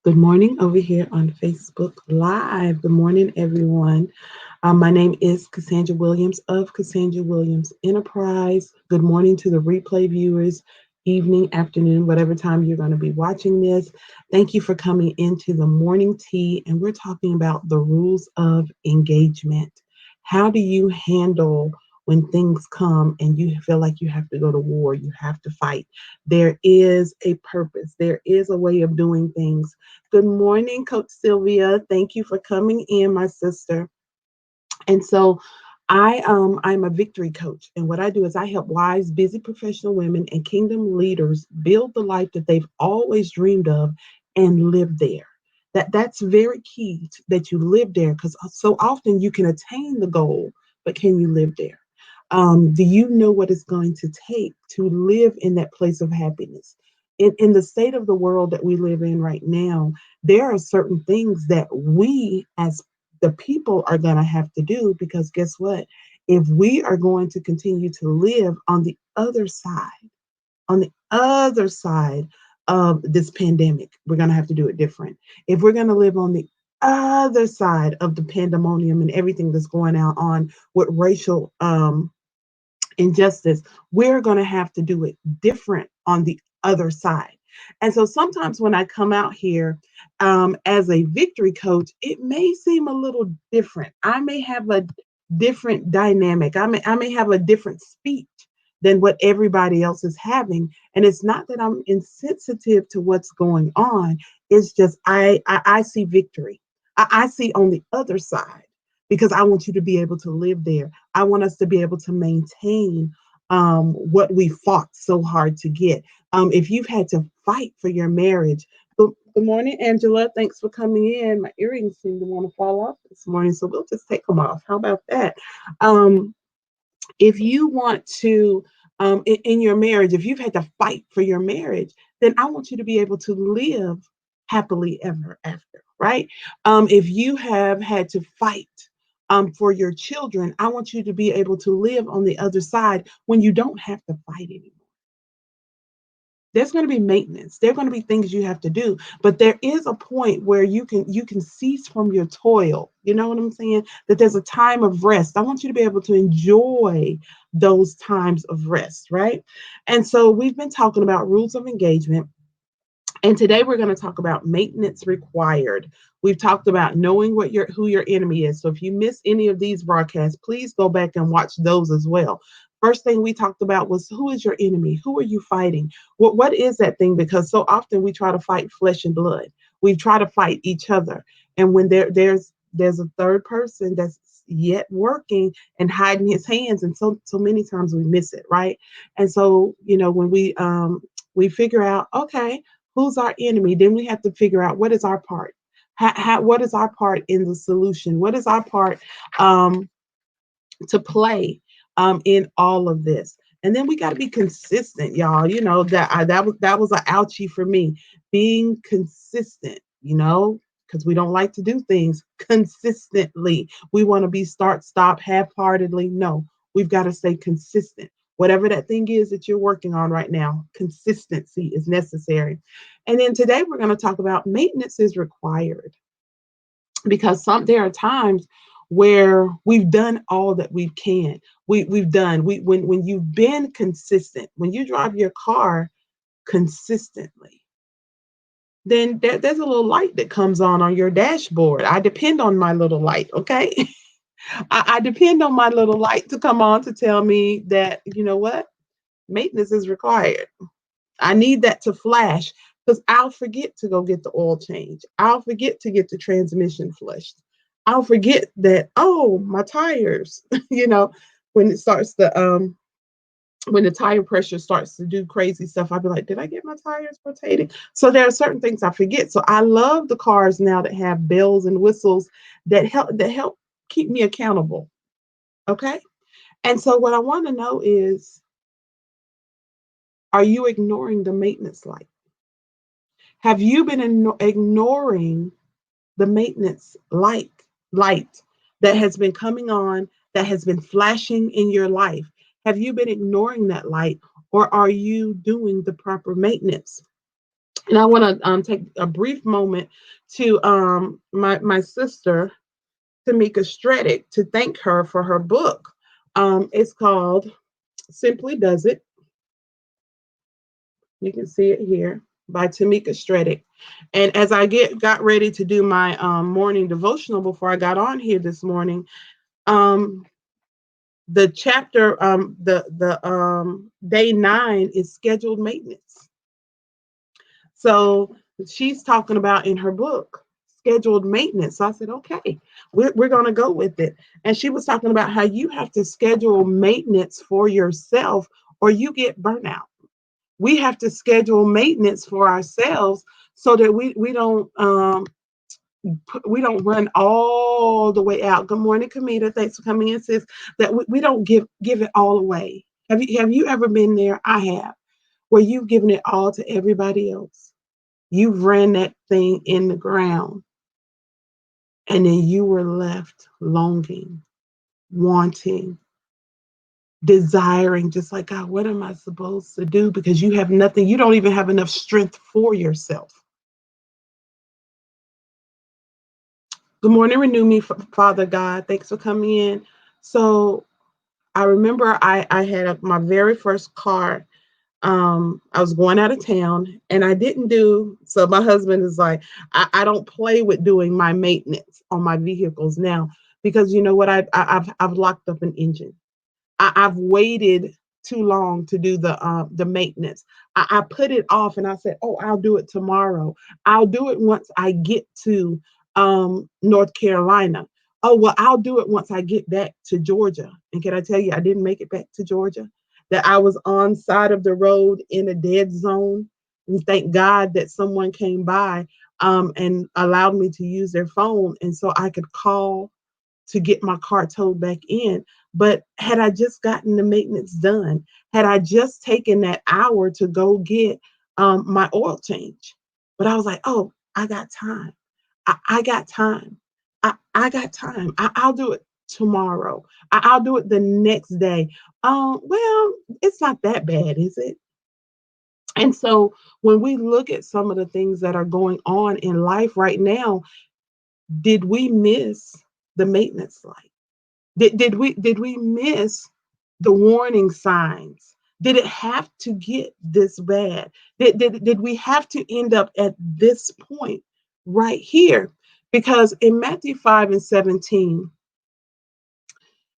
Good morning over here on Facebook Live. Good morning, everyone. My name is Cassandra Williams of Cassandra Williams Enterprise. Good morning to the replay viewers, evening, afternoon, whatever time you're going to be watching this. Thank you for coming into the morning tea, and we're talking about the rules of engagement. How do you handle when things come and you feel like you have to go to war, you have to fight? There is a purpose, there is a way of doing things. Good morning, Coach Sylvia. Thank you for coming in, my sister. And so I'm a victory coach, and what I do is I help wise, busy professional women and kingdom leaders build the life that they've always dreamed of and live there. That's very key that you live there, because so often you can attain the goal, but can you live there? Do you know what it's going to take to live in that place of happiness? In the state of the world that we live in right now, there are certain things that we as the people are going to have to do, because guess what? If we are going to continue to live on the other side of this pandemic, we're going to have to do it different. If we're going to live on the other side of the pandemonium and everything that's going on with racial injustice, we're going to have to do it different on the other side. And so sometimes when I come out here as a victory coach, it may seem a little different. I may have a different dynamic. I may have a different speech than what everybody else is having. And it's not that I'm insensitive to what's going on. It's just I see victory. I see on the other side, because I want you to be able to live there. I want us to be able to maintain what we fought so hard to get. If you've had to fight for your marriage, good morning, Angela. Thanks for coming in. My earrings seem to want to fall off this morning, so we'll just take them off. How about that? Um, if you want to, in your marriage, if you've had to fight for your marriage, then I want you to be able to live happily ever after, right? If you have had to fight for your children, I want you to be able to live on the other side when you don't have to fight anymore. There's going to be maintenance, there are going to be things you have to do, but there is a point where you can cease from your toil. You know what I'm saying? That there's a time of rest. I want you to be able to enjoy those times of rest, right? And so we've been talking about rules of engagement, and today we're going to talk about maintenance required. We've talked about knowing who your enemy is. So if you miss any of these broadcasts, please go back and watch those as well. First thing we talked about was, who is your enemy? Who are you fighting? What is that thing? Because so often we try to fight flesh and blood. We try to fight each other. And when there's a third person that's yet working and hiding his hands, and so many times we miss it, right? And so, when we figure out, okay, who's our enemy, then we have to figure out what is our part. What is our part in the solution? What is our part to play in all of this? And then we got to be consistent, y'all. That was an ouchie for me. Being consistent, because we don't like to do things consistently. We want to be start, stop, half-heartedly. No, we've got to stay consistent. Whatever that thing is that you're working on right now, consistency is necessary. And then today we're going to talk about maintenance is required, because there are times where we've done all that we can. We've done when you've been consistent, when you drive your car consistently, then there's a little light that comes on your dashboard. I depend on my little light, okay? I depend on my little light to come on to tell me that, you know what, maintenance is required. I need that to flash, because I'll forget to go get the oil change. I'll forget to get the transmission flushed. I'll forget that, oh, my tires, you know, when it starts to when the tire pressure starts to do crazy stuff, I'll be like, did I get my tires rotating? So there are certain things I forget. So I love the cars now that have bells and whistles that help keep me accountable. Okay. And so what I want to know is, are you ignoring the maintenance light? Have you been ignoring the maintenance light that has been coming on, that has been flashing in your life? Have you been ignoring that light, or are you doing the proper maintenance? And I want to take a brief moment to my sister Tamika Stredick to thank her for her book. It's called Simply Does It. You can see it here by Tamika Stredick. And as I got ready to do my morning devotional before I got on here this morning, um, the chapter, the day 9 is scheduled maintenance. So she's talking about in her book scheduled maintenance. So I said, okay, we're going to go with it. And she was talking about how you have to schedule maintenance for yourself or you get burnout. We have to schedule maintenance for ourselves so that we don't run all the way out. Good morning, Kamita. Thanks for coming in, sis. That we don't give it all away. Have you ever been there? I have, where you've given it all to everybody else. You've ran that thing in the ground, and then you were left longing, wanting, desiring, just like God, what am I supposed to do? Because you have nothing, you don't even have enough strength for yourself. Good morning, renew me, Father God. Thanks for coming in. So I remember I had my very first car. I was going out of town and I didn't do so. My husband is like, I don't play with doing my maintenance on my vehicles now because you know what? I've locked up an engine. I've waited too long to do the maintenance. I put it off and I said, oh, I'll do it tomorrow. I'll do it once I get to North Carolina. Oh, well, I'll do it once I get back to Georgia. And can I tell you, I didn't make it back to Georgia, that I was on side of the road in a dead zone. And thank God that someone came by and allowed me to use their phone. And so I could call to get my car towed back in. But had I just gotten the maintenance done, had I just taken that hour to go get my oil change, but I was like, oh, I got time. I got time. I got time. I'll do it tomorrow. I'll do it the next day. Well, it's not that bad, is it? And so when we look at some of the things that are going on in life right now, did we miss the maintenance light? Did we miss the warning signs? Did it have to get this bad? Did we have to end up at this point right here? Because in Matthew 5 and 17,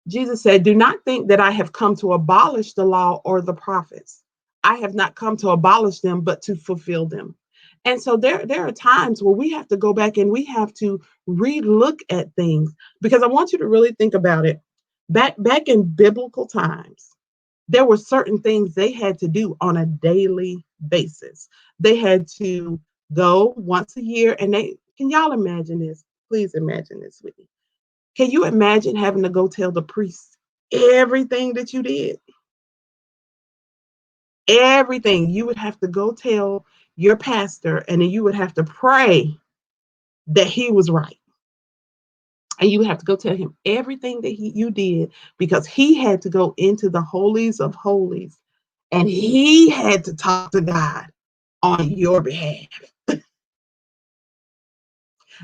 Jesus said, do not think that I have come to abolish the law or the prophets. I have not come to abolish them, but to fulfill them. And so there are times where we have to go back and we have to relook at things because I want you to really think about it. Back in biblical times, there were certain things they had to do on a daily basis. They had to go once a year and they can y'all imagine this? Please imagine this with me. Can you imagine having to go tell the priest everything that you did? Everything. You would have to go tell your pastor, and then you would have to pray that he was right. And you would have to go tell him everything that you did because he had to go into the holies of holies and he had to talk to God on your behalf.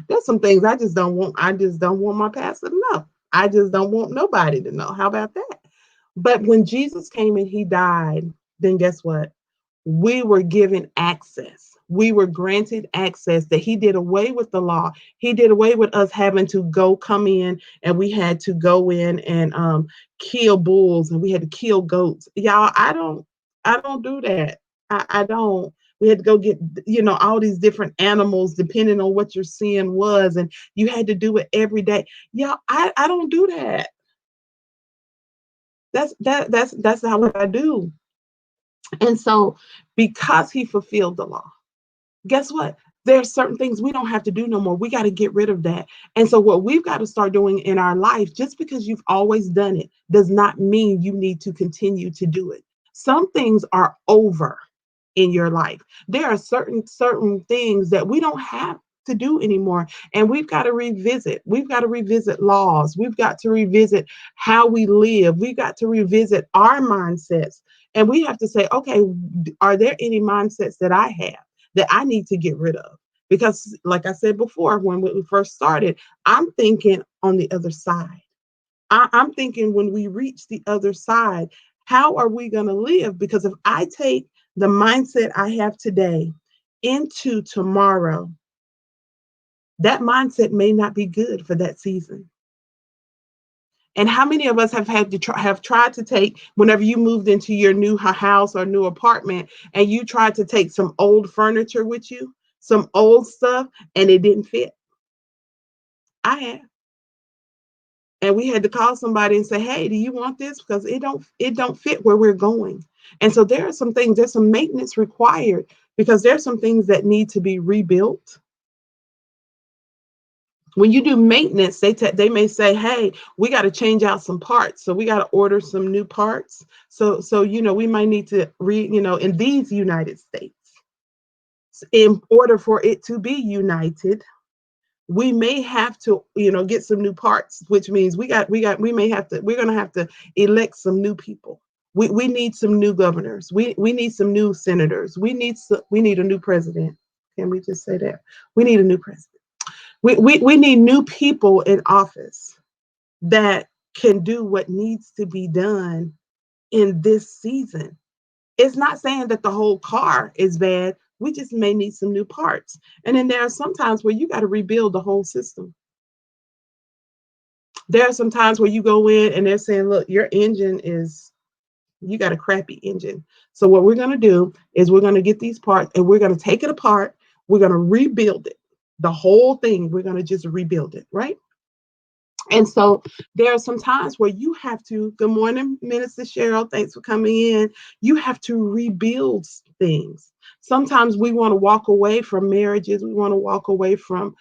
There's some things I just don't want. I just don't want my pastor to know. I just don't want nobody to know. How about that? But when Jesus came and he died, then guess what? We were given access. We were granted access that he did away with the law. He did away with us having to go come in and we had to go in and kill bulls and we had to kill goats. Y'all, I don't do that. I don't. We had to go get, all these different animals depending on what your sin was, and you had to do it every day. Y'all, I don't do that. That's not what I do. And so, because he fulfilled the law, guess what? There's certain things we don't have to do no more. We got to get rid of that. And so, what we've got to start doing in our life, just because you've always done it, does not mean you need to continue to do it. Some things are over in your life. There are certain things that we don't have to do anymore, and we've got to revisit. We've got to revisit laws. We've got to revisit how we live. We've got to revisit our mindsets, and we have to say, okay, are there any mindsets that I have that I need to get rid of. Because, like I said before, when we first started, I'm thinking on the other side. I'm thinking when we reach the other side, how are we going to live? Because if I take the mindset I have today into tomorrow, that mindset may not be good for that season. And how many of us have had to have tried to take, whenever you moved into your new house or new apartment, and you tried to take some old furniture with you, some old stuff, and it didn't fit? I have. And we had to call somebody and say, "Hey, do you want this? Because it don't fit where we're going." And so there are some things, there's some maintenance required, because there's some things that need to be rebuilt. When you do maintenance, they may say, "Hey, we got to change out some parts, so we got to order some new parts." So we might need to in these United States, in order for it to be united, we may have to get some new parts, which means we may have to we're going to have to elect some new people. We need some new governors. We need some new senators. We need a new president. Can we just say that? We need a new president. We need new people in office that can do what needs to be done in this season. It's not saying that the whole car is bad. We just may need some new parts. And then there are some times where you got to rebuild the whole system. There are some times where you go in and they're saying, "Look, you got a crappy engine. So what we're going to do is we're going to get these parts and we're going to take it apart. We're going to rebuild it. The whole thing, we're going to just rebuild it, right?" And so there are some times where you have to, good morning, Minister Cheryl, thanks for coming in. You have to rebuild things. Sometimes we want to walk away from marriages. We want to walk away from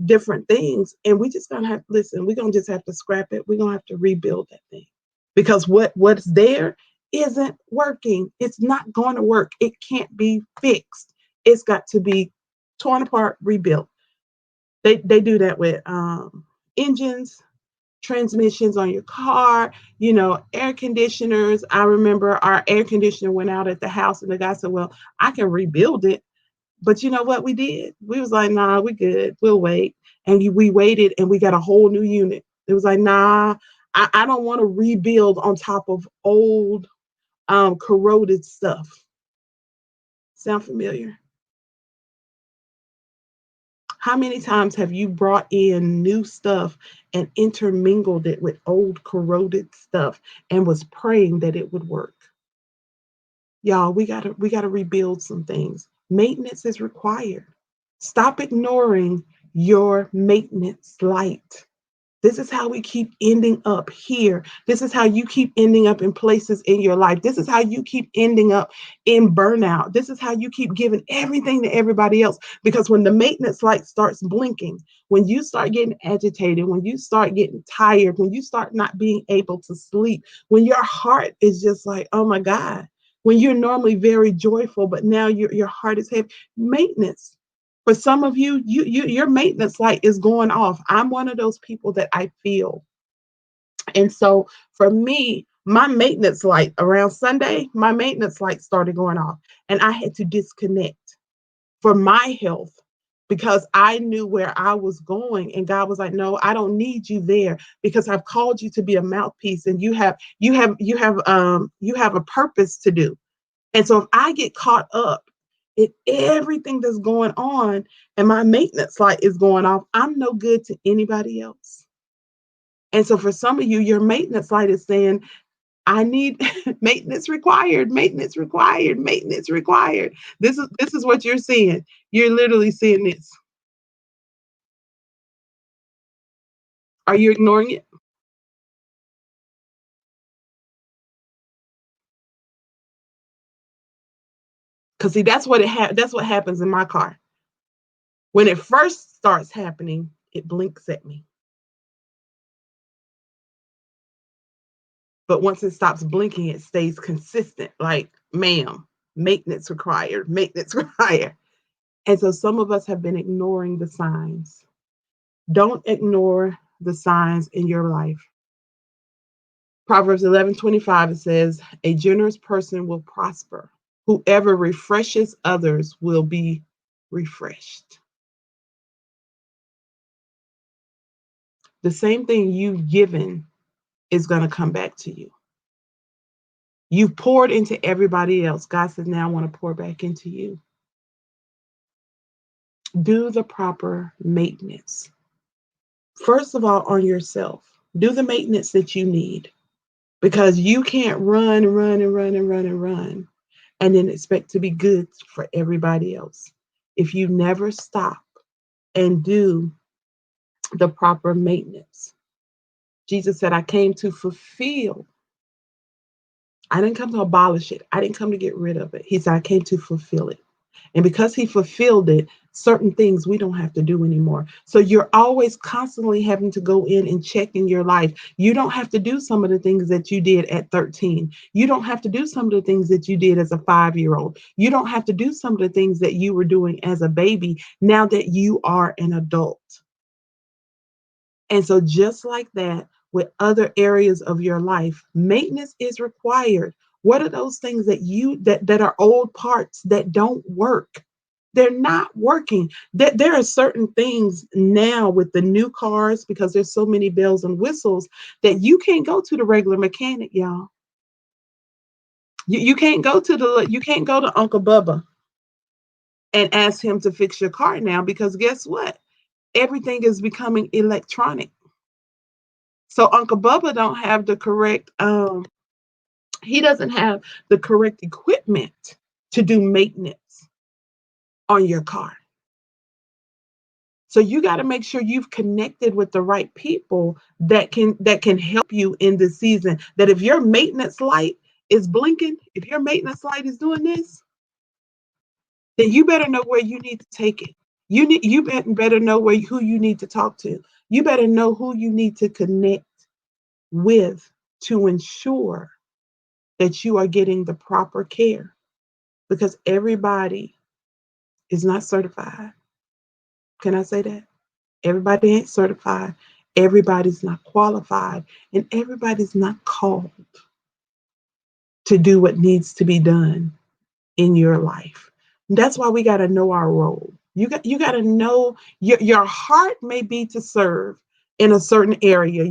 different things. And we just going to have, listen, we're going to just have to scrap it. We're going to have to rebuild that thing. Because what's there isn't working. It's not going to work. It can't be fixed. It's got to be torn apart, rebuilt. They do that with engines, transmissions on your car, air conditioners. I remember our air conditioner went out at the house, and the guy said, "Well, I can rebuild it." But you know what we did? We was like, "Nah, we good. We'll wait." And we waited, and we got a whole new unit. It was like, "Nah, I don't want to rebuild on top of old, corroded stuff." Sound familiar? How many times have you brought in new stuff and intermingled it with old corroded stuff and was praying that it would work? Y'all, we gotta rebuild some things. Maintenance is required. Stop ignoring your maintenance light. This is how we keep ending up here. This is how you keep ending up in places in your life. This is how you keep ending up in burnout. This is how you keep giving everything to everybody else. Because when the maintenance light starts blinking, when you start getting agitated, when you start getting tired, when you start not being able to sleep, when your heart is just like, "Oh my God," when you're normally very joyful, but now your heart is heavy, maintenance. For some of you, your maintenance light is going off. I'm one of those people that I feel. And so for me, my maintenance light around Sunday, my maintenance light started going off, and I had to disconnect for my health, because I knew where I was going, and God was like, "No, I don't need you there, because I've called you to be a mouthpiece, and you have a purpose to do." And so if I get caught up in everything that's going on and my maintenance light is going off, I'm no good to anybody else. And so for some of you, your maintenance light is saying, "I need maintenance required, maintenance required, maintenance required." This is what you're seeing. You're literally seeing this. Are you ignoring it? Because see, that's what happens in my car. When it first starts happening, it blinks at me. But once it stops blinking, it stays consistent. Like, "Ma'am, maintenance required, maintenance required." And so some of us have been ignoring the signs. Don't ignore the signs in your life. Proverbs 11:25, it says, "A generous person will prosper." Whoever refreshes others will be refreshed. The same thing you've given is going to come back to you. You've poured into everybody else. God says, now I want to pour back into you. Do the proper maintenance. First of all, on yourself. Do the maintenance that you need because you can't run and run and run and run and run and then expect to be good for everybody else. If you never stop and do the proper maintenance. Jesus said, I came to fulfill. I didn't come to abolish it. I didn't come to get rid of it. He said, I came to fulfill it. And because he fulfilled it, certain things we don't have to do anymore. So you're always constantly having to go in and check in your life. You don't have to do some of the things that you did at 13. You don't have to do some of the things that you did as a 5-year-old. You don't have to do some of the things that you were doing as a baby now that you are an adult. And so just like that, with other areas of your life, maintenance is required. What are those things that are old parts that don't work? They're not working. There are certain things now with the new cars because there's so many bells and whistles that you can't go to the regular mechanic, y'all. You can't go to Uncle Bubba and ask him to fix your car now because guess what? Everything is becoming electronic. So Uncle Bubba don't have the correct he doesn't have the correct equipment to do maintenance on your car. So you got to make sure you've connected with the right people that can help you in this season. That if your maintenance light is blinking, if your maintenance light is doing this, then you better know where you need to take it. You better know who you need to talk to. You better know who you need to connect with to ensure that you are getting the proper care because everybody is not certified. Can I say that? Everybody ain't certified. Everybody's not qualified and everybody's not called to do what needs to be done in your life. That's why we got to know our role. You got to know your heart may be to serve in a certain area.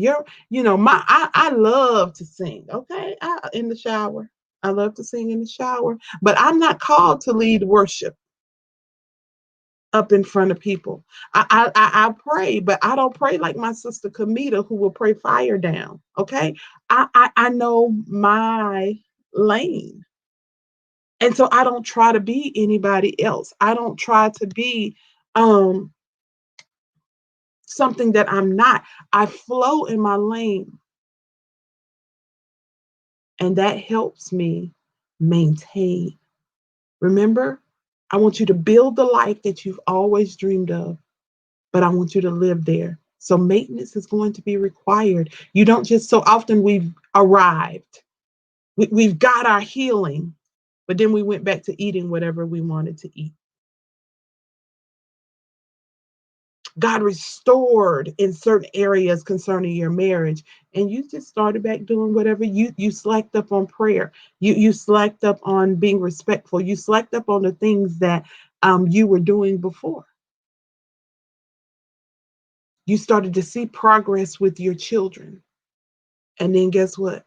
I love to sing. Okay, in the shower. I love to sing in the shower, but I'm not called to lead worship up in front of people. I pray, but I don't pray like my sister Kamita, who will pray fire down. Okay, I know my lane. And so I don't try to be anybody else. I don't try to be um, something that I'm not. I flow in my lane, and that helps me maintain. Remember, I want you to build the life that you've always dreamed of, but I want you to live there. So maintenance is going to be required. You don't just so often we've arrived. We've got our healing, but then we went back to eating whatever we wanted to eat. God restored in certain areas concerning your marriage, and you just started back doing whatever you slacked up on prayer. You slacked up on being respectful. You slacked up on the things that you were doing before. You started to see progress with your children, and then guess what?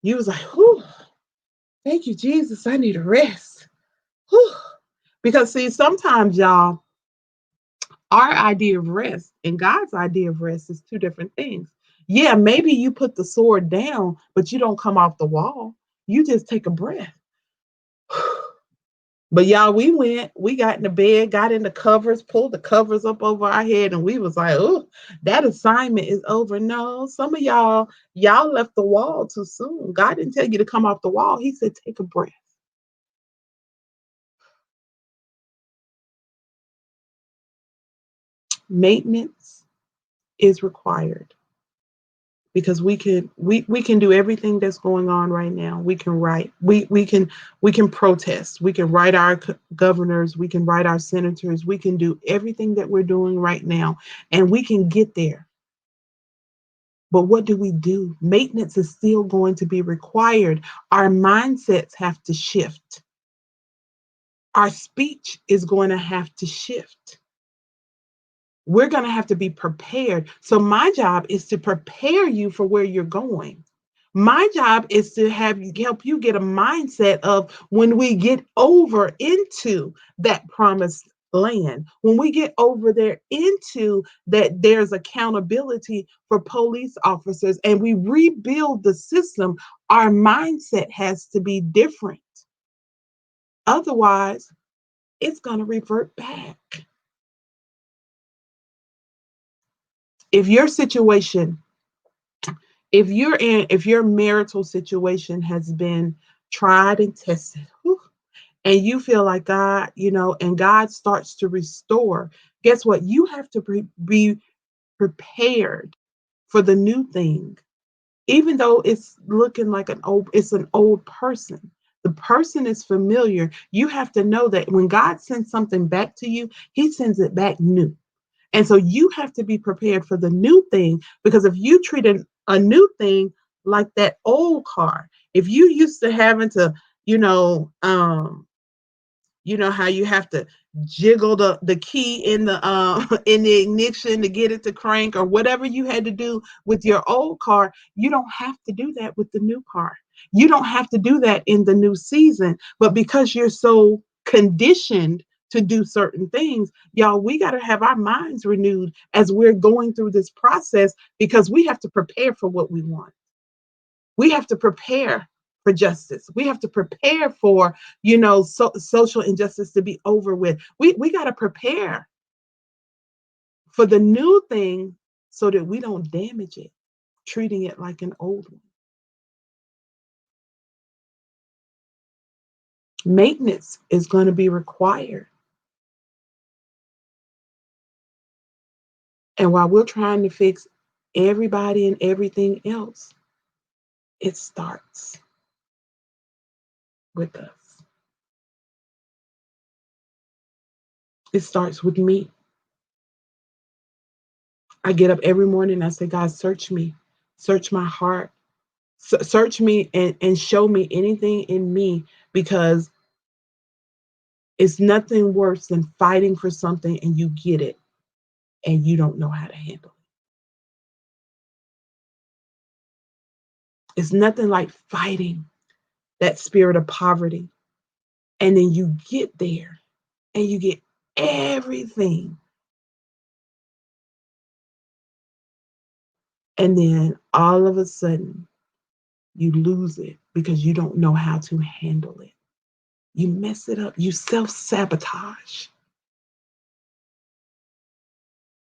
You was like, "Whew, thank you, Jesus. I need a rest." Whew. Because see, sometimes y'all, our idea of rest and God's idea of rest is two different things. Yeah, maybe you put the sword down, but you don't come off the wall. You just take a breath. But y'all, we got in the bed, got in the covers, pulled the covers up over our head, and we was like, oh, that assignment is over. No, some of y'all left the wall too soon. God didn't tell you to come off the wall. He said, take a breath. Maintenance is required because we can do everything that's going on right now. We can write, we can protest, we can write our governors, we can write our senators, we can do everything that we're doing right now, and we can get there. But what do we do? Maintenance is still going to be required. Our mindsets have to shift. Our speech is going to have to shift. We're going to have to be prepared. So my job is to prepare you for where you're going. My job is to help you get a mindset of when we get over into that promised land, when we get over there into that, there's accountability for police officers and we rebuild the system. Our mindset has to be different. Otherwise, it's going to revert back. If your situation, if your marital situation has been tried and tested, whew, and you feel like God, and God starts to restore, guess what? You have to be prepared for the new thing. Even though it's looking like it's an old person. The person is familiar. You have to know that when God sends something back to you, he sends it back new. And so you have to be prepared for the new thing, because if you treat a new thing like that old car, if you used to having to, you know, um, how you have to jiggle the key in the in the ignition to get it to crank, or whatever you had to do with your old car, you don't have to do that with the new car. You don't have to do that in the new season. But because you're so conditioned to do certain things, y'all, we got to have our minds renewed as we're going through this process, because we have to prepare for what we want. We have to prepare for justice. We have to prepare for, social injustice to be over with. We got to prepare for the new thing so that we don't damage it, treating it like an old one. Maintenance is going to be required. And while we're trying to fix everybody and everything else, it starts with us. It starts with me. I get up every morning and I say, God, search me, search my heart, search me and show me anything in me, because it's nothing worse than fighting for something and you get it and you don't know how to handle it. It's nothing like fighting that spirit of poverty and then you get there and you get everything, and then all of a sudden you lose it because you don't know how to handle it. You mess it up, you self sabotage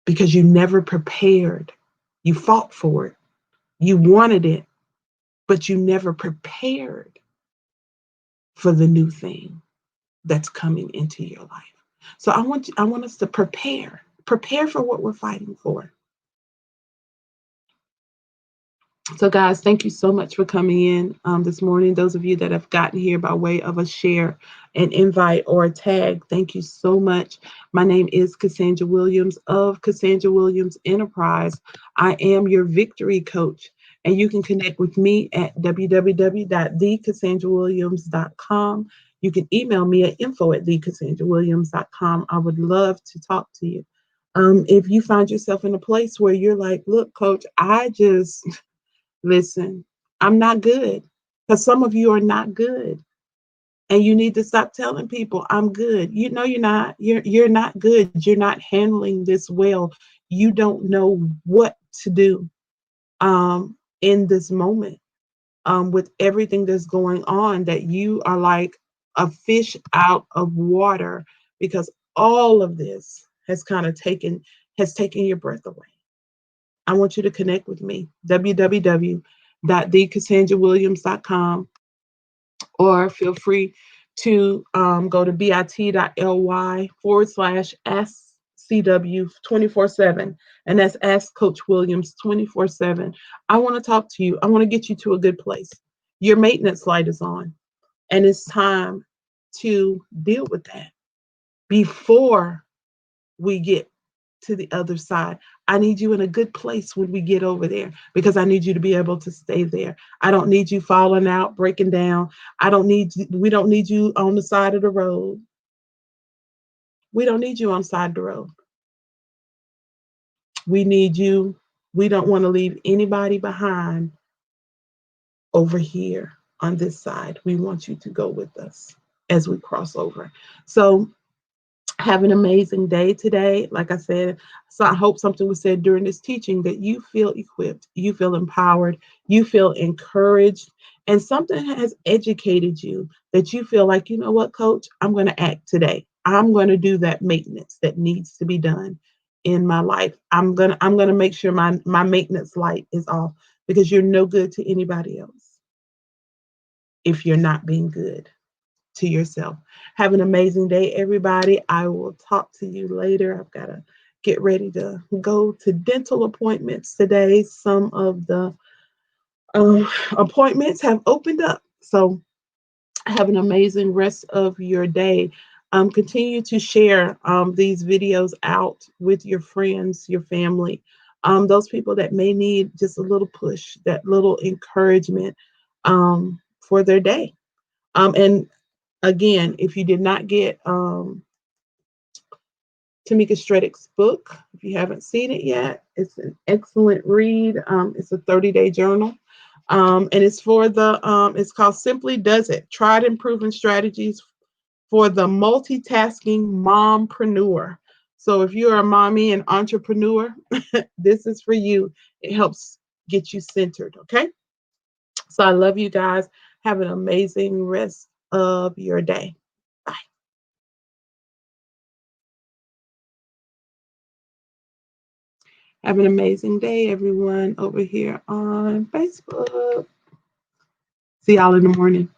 because you never prepared. You fought for it, you wanted it, but you never prepared for the new thing that's coming into your life. So I want us to prepare for what we're fighting for. So, guys, thank you so much for coming in this morning. Those of you that have gotten here by way of a share, an invite, or a tag, thank you so much. My name is Cassandra Williams of Cassandra Williams Enterprise. I am your victory coach, and you can connect with me at www.thecassandrawilliams.com. You can email me at info@thecassandrawilliams.com. I would love to talk to you. If you find yourself in a place where you're like, look, coach, I just listen, I'm not good, because some of you are not good. And you need to stop telling people I'm good. You know you're not. You're not good. You're not handling this well. You don't know what to do in this moment with everything that's going on, that you are like a fish out of water, because all of this has taken your breath away. I want you to connect with me, www.thecassandrawilliams.com, or feel free to go to bit.ly/SCW 24/7. And that's Ask Coach Williams 24/7. I want to talk to you. I want to get you to a good place. Your maintenance light is on, and it's time to deal with that before we get to the other side. I need you in a good place when we get over there, because I need you to be able to stay there. I don't need you falling out, breaking down. We don't need you on the side of the road. We don't need you on the side of the road. We need you. We don't want to leave anybody behind over here on this side. We want you to go with us as we cross over. So have an amazing day today. Like I said, so I hope something was said during this teaching that you feel equipped, you feel empowered, you feel encouraged, and something has educated you that you feel like, you know what, coach, I'm going to act today. I'm going to do that maintenance that needs to be done in my life. I'm going to make sure my maintenance light is off because you're no good to anybody else if you're not being good to yourself. Have an amazing day, everybody. I will talk to you later. I've got to get ready to go to dental appointments today. Some of the appointments have opened up. So have an amazing rest of your day. Continue to share these videos out with your friends, your family, those people that may need just a little push, that little encouragement for their day. And again, if you did not get Tamika Streddick's book, if you haven't seen it yet, it's an excellent read. It's a 30-day journal. And it's for it's called Simply Does It, Tried and Proven Strategies for the Multitasking Mompreneur. So if you're a mommy and entrepreneur, this is for you. It helps get you centered, okay? So I love you guys. Have an amazing rest of your day. Bye. Have an amazing day, everyone, over here on Facebook. See y'all in the morning.